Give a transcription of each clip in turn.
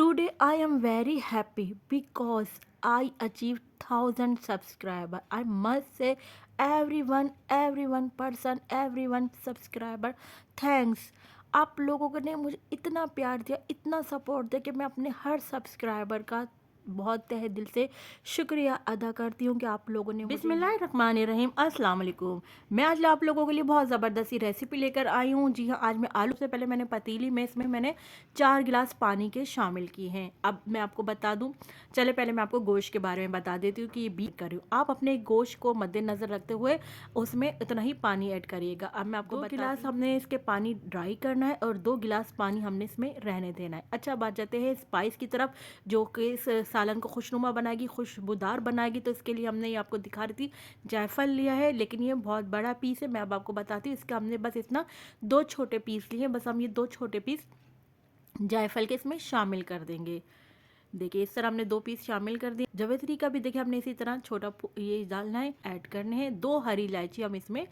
Today I am very happy because I achieved 1000 subscriber. I must say everyone person, everyone subscriber, thanks. आप लोगों ने मुझे इतना प्यार दिया, इतना सपोर्ट दिया कि मैं अपने हर सब्सक्राइबर का बहुत तहे दिल से शुक्रिया अदा करती हूँ कि आप लोगों ने बिस्मिल्लाहिर्रहमानिर्रहीम अस्सलाम वालेकुम। मैं आज आप लोगों के लिए बहुत ज़बरदस्ती रेसिपी लेकर आई हूँ। जी हाँ, आज मैं आलू से पहले मैंने पतीली में इसमें मैंने 4 गिलास पानी के शामिल किए हैं। अब मैं आपको बता दूँ, चले पहले मैं आपको गोश्त के बारे में बता देती हूँ कि ये बीट कर रही हूँ। आप अपने गोश्त को मद्देनज़र रखते हुए उसमें इतना ही पानी ऐड करिएगा। अब मैं आपको 2 गिलास हमने इसके पानी ड्राई करना है और 2 गिलास पानी हमने इसमें रहने देना है। अच्छा, बात जाते हैं स्पाइस की तरफ, जो कि इस सालन को खुशनुमा बनाएगी, खुशबूदार बनाएगी। तो इसके लिए हमने ये आपको दिखा रही थी, जायफल लिया है, लेकिन ये बहुत बड़ा पीस है। मैं अब आपको बताती हूँ, इसका हमने बस इतना 2 छोटे पीस लिए हैं। बस हम ये 2 छोटे पीस जायफल के इसमें शामिल कर देंगे। देखिए इस तरह हमने 2 पीस शामिल कर दिए। जवेत्री का भी देखिए हमने इसी तरह छोटा ये डालना है, ऐड करने हैं। 2 हरी इलायची हम इसमें,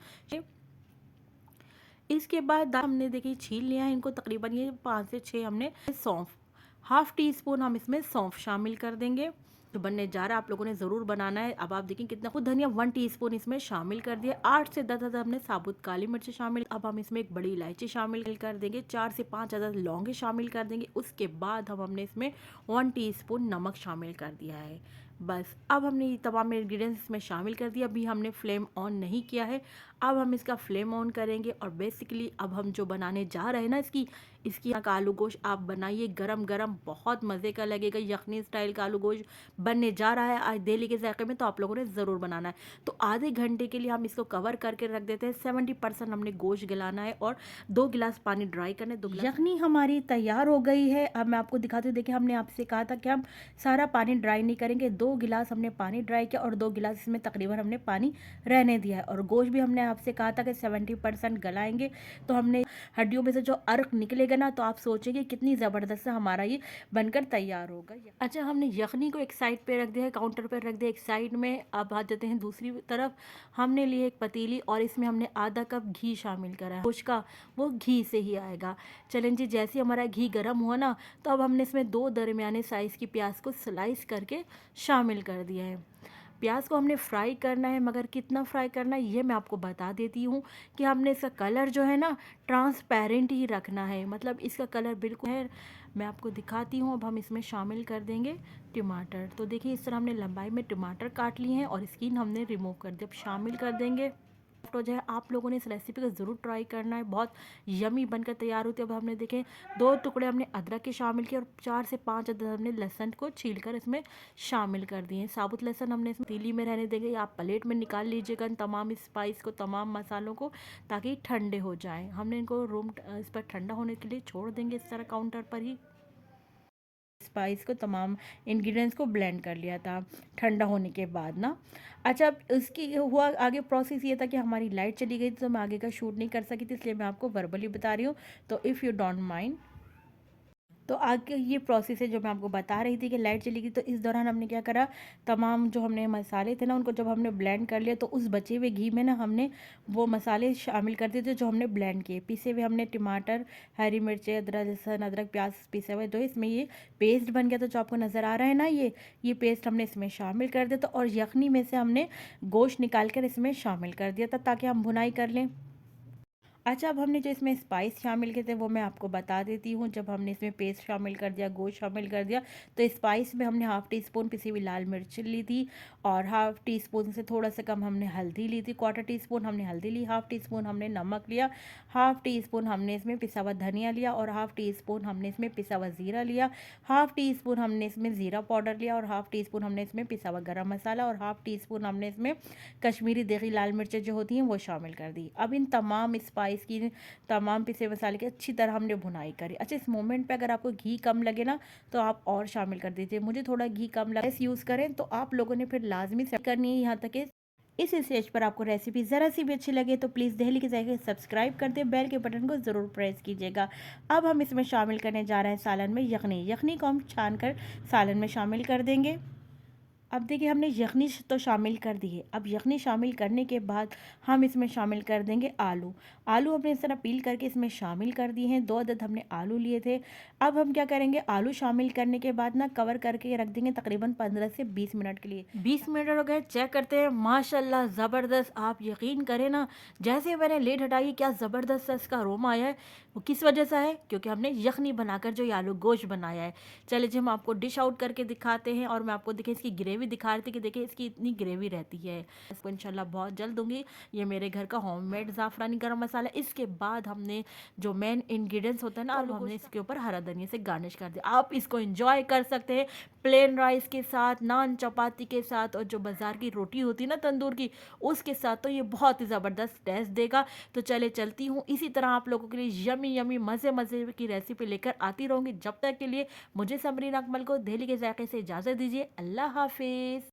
इसके बाद हमने देखिए छील लिया है इनको, तकरीबन ये 5 से 6 हमने सौंफ, हाफ टी स्पून हम इसमें सौंफ शामिल कर देंगे। जो बनने जा रहा है आप लोगों ने ज़रूर बनाना है। अब आप देखें कितना खुद धनिया 1 टीस्पून इसमें शामिल कर दिया। 8 से 10 अदद हमने साबुत काली मिर्च शामिल। अब हम इसमें एक बड़ी इलायची शामिल कर देंगे। 4 से 5 अदद लौंगे शामिल कर देंगे। उसके बाद हमने इसमें 1 टीस्पून नमक शामिल कर दिया है। बस अब हमने ये तमाम इंग्रेडिएंट्स इसमें शामिल कर दिया। अभी हमने फ्लेम ऑन नहीं किया है। अब हम इसका फ्लेम ऑन करेंगे और बेसिकली अब हम जो बनाने जा रहे हैं ना, इसकी का आलू गोश्त आप बनाइए गरम गरम, बहुत मज़े का लगेगा। यखनी स्टाइल का आलू गोश्त बनने जा रहा है आज दिल्ली के जायके में, तो आप लोगों ने ज़रूर बनाना है। तो आधे घंटे के लिए हम इसको कवर करके रख देते हैं। 70% हमने गोश्त गलाना है और 2 गिलास पानी ड्राई करने। 2 गिलास यखनी हमारी तैयार हो गई है। अब मैं आपको दिखाती हूँ। देखिए हमने आपसे कहा था कि हम सारा पानी ड्राई नहीं करेंगे। 2 गिलास हमने पानी ड्राई किया और 2 गिलास इसमें तकरीबन हमने पानी रहने दिया है। और गोश्त भी हमने आपसे कहा था कि 70% गलाएंगे। तो हमने हड्डियों में से जो अर्क निकलेगा ना, तो आप सोचेंगे कितनी ज़बरदस्त से हमारा ये बनकर तैयार होगा। अच्छा, हमने यखनी को एक साइड पे रख दिया है, काउंटर पे रख दिया एक साइड में। अब आ जाते हैं दूसरी तरफ। हमने लिए एक पतीली और इसमें हमने आधा कप घी शामिल करा है। गोश्त का वो घी से ही आएगा। चलें जी, जैसे हमारा घी गर्म हुआ ना, तो अब हमने इसमें 2 दरमियाने साइज़ की प्याज को स्लाइस करके शामिल कर दिया है। प्याज को हमने फ्राई करना है, मगर कितना फ्राई करना है ये मैं आपको बता देती हूँ कि हमने इसका कलर जो है ना ट्रांसपेरेंट ही रखना है, मतलब इसका कलर बिल्कुल है। मैं आपको दिखाती हूँ। अब हम इसमें शामिल कर देंगे टमाटर। तो देखिए इस तरह हमने लंबाई में टमाटर काट लिए हैं और स्किन हमने रिमूव कर दी। अब शामिल कर देंगे तो जो है आप लोगों ने इस रेसिपी को ज़रूर ट्राई करना है, बहुत यमी बनकर तैयार होती है। अब हमने देखें 2 टुकड़े हमने अदरक के शामिल किए और 4 से 5 अदद हमने लहसुन को छीलकर इसमें शामिल कर दिए। साबुत लहसुन हमने इसमें तीली में रहने देंगे। आप प्लेट में निकाल लीजिएगा इन तमाम स्पाइस को, तमाम मसालों को, ताकि ठंडे हो जाएँ। हमने इनको इस पर ठंडा होने के लिए छोड़ देंगे इस तरह काउंटर पर ही। स्पाइस को, तमाम इंग्रेडिएंट्स को ब्लेंड कर लिया था ठंडा होने के बाद ना। अच्छा, अब उसकी हुआ आगे प्रोसेस ये था कि हमारी लाइट चली गई, तो मैं आगे का शूट नहीं कर सकी थी, इसलिए मैं आपको वर्बली बता रही हूँ। तो इफ़ यू डोंट माइंड, तो आगे ये प्रोसेस है जो मैं आपको बता रही थी कि लाइट चली गई। तो इस दौरान हमने क्या करा, तमाम जो हमने मसाले थे ना उनको जब हमने ब्लेंड कर लिया, तो उस बचे हुए घी में ना हमने वो मसाले शामिल कर दिए थे जो हमने ब्लेंड किए। पीसे हुए हमने टमाटर, हरी मिर्चें, अदरक, लहसुन, अदरक, प्याज पीसे हुए, तो इसमें ये पेस्ट बन गया। तो जो आपको नज़र आ रहा है ना, ये पेस्ट हमने इसमें शामिल कर दिया था और यखनी में से हमने गोश्त निकाल कर इसमें शामिल कर दिया था ताकि हम भुनाई कर लें। अच्छा, अब हमने जो इसमें स्पाइस शामिल किए थे वो मैं आपको बता देती हूँ। जब हमने इसमें पेस्ट शामिल कर दिया, गोश्त शामिल कर दिया, तो स्पाइस में हमने हाफ़ टी स्पून पिसी हुई लाल मिर्च ली थी और हाफ़ टी स्पून से थोड़ा सा कम हमने हल्दी ली थी। क्वार्टर टी स्पून हमने हल्दी ली, हाफ़ टी स्पून हमने नमक लिया, हाफ़ टी स्पून हमने इसमें पिसा हुआ धनिया लिया और हाफ़ टी स्पून हमने इसमें पिसा हुआ ज़ीरा लिया, हाफ़ टी स्पून हमने इसमें ज़ीरा पाउडर लिया और हाफ़ टी स्पून हमने इसमें पिसा हुआ गरम मसाला और हाफ़ टी स्पून हमने इसमें कश्मीरी देगी लाल मिर्चें जो होती हैं वो शामिल कर दी। अब इन तमाम स्पाइस की, तमाम पिसे मसाले की अच्छी तरह हमने भुनाई करी। अच्छा, इस मोमेंट पे अगर आपको घी कम लगे ना, तो आप और शामिल कर दीजिए। मुझे थोड़ा घी कम लगा, यूज़ करें तो आप लोगों ने फिर लाजमी से करनी है। यहाँ तक कि इस स्टेज पर आपको रेसिपी ज़रा सी भी अच्छी लगे तो प्लीज़ दिल्ली के जायके सब्सक्राइब कर दें, बेल के बटन को ज़रूर प्रेस कीजिएगा। अब हम इसमें शामिल करने जा रहे हैं सालन में यखनी। यखनी को हम छान कर सालन में शामिल कर देंगे। अब देखिए हमने यखनी तो शामिल कर दी है। अब यखनी शामिल करने के बाद हम इसमें शामिल कर देंगे आलू। आलू हमने इस तरह पील करके इसमें शामिल कर दिए हैं। 2 अदद हमने आलू लिए थे। अब हम क्या करेंगे, आलू शामिल करने के बाद ना कवर करके रख देंगे तकरीबन 15 से 20 मिनट के लिए। 20 मिनट हो गए, चेक करते हैं। माशाल्लाह ज़बरदस्त, आप यकीन करें ना, जैसे मैंने लेड हटाई क्या ज़बरदस्त सा इसका अरोमा आया है। वो किस वजह से है, क्योंकि हमने यखनी बनाकर जो ये आलू गोश्त बनाया है। चलिए जी हम आपको डिश आउट करके दिखाते हैं और मैं आपको देखिए इसकी ग्रेवी दिखा रही थी कि देखिए इसकी इतनी ग्रेवी रहती है। इसको इंशाल्लाह बहुत जल्द दूंगी। ये मेरे घर का होममेड ज़ाफ़रानी गरम मसाला। इसके बाद हमने जो मेन इंग्रेडिएंट्स होता है ना, अब हमने इसके ऊपर हरा धनिया से गार्निश कर दिया। आप इसको एंजॉय कर सकते हैं प्लेन राइस के साथ, नान चपाती के साथ, और जो बाज़ार की रोटी होती है ना तंदूर की, उसके साथ। तो ये बहुत ही ज़बरदस्त टेस्ट देगा। तो चले चलती हूँ, इसी तरह आप लोगों के लिए यमी यमी मज़े मज़े की रेसिपी लेकर आती रहूँगी। जब तक के लिए मुझे समरीन अकमल को दिल्ली के जायके से इजाज़त दीजिए। अल्लाह हाफिज़।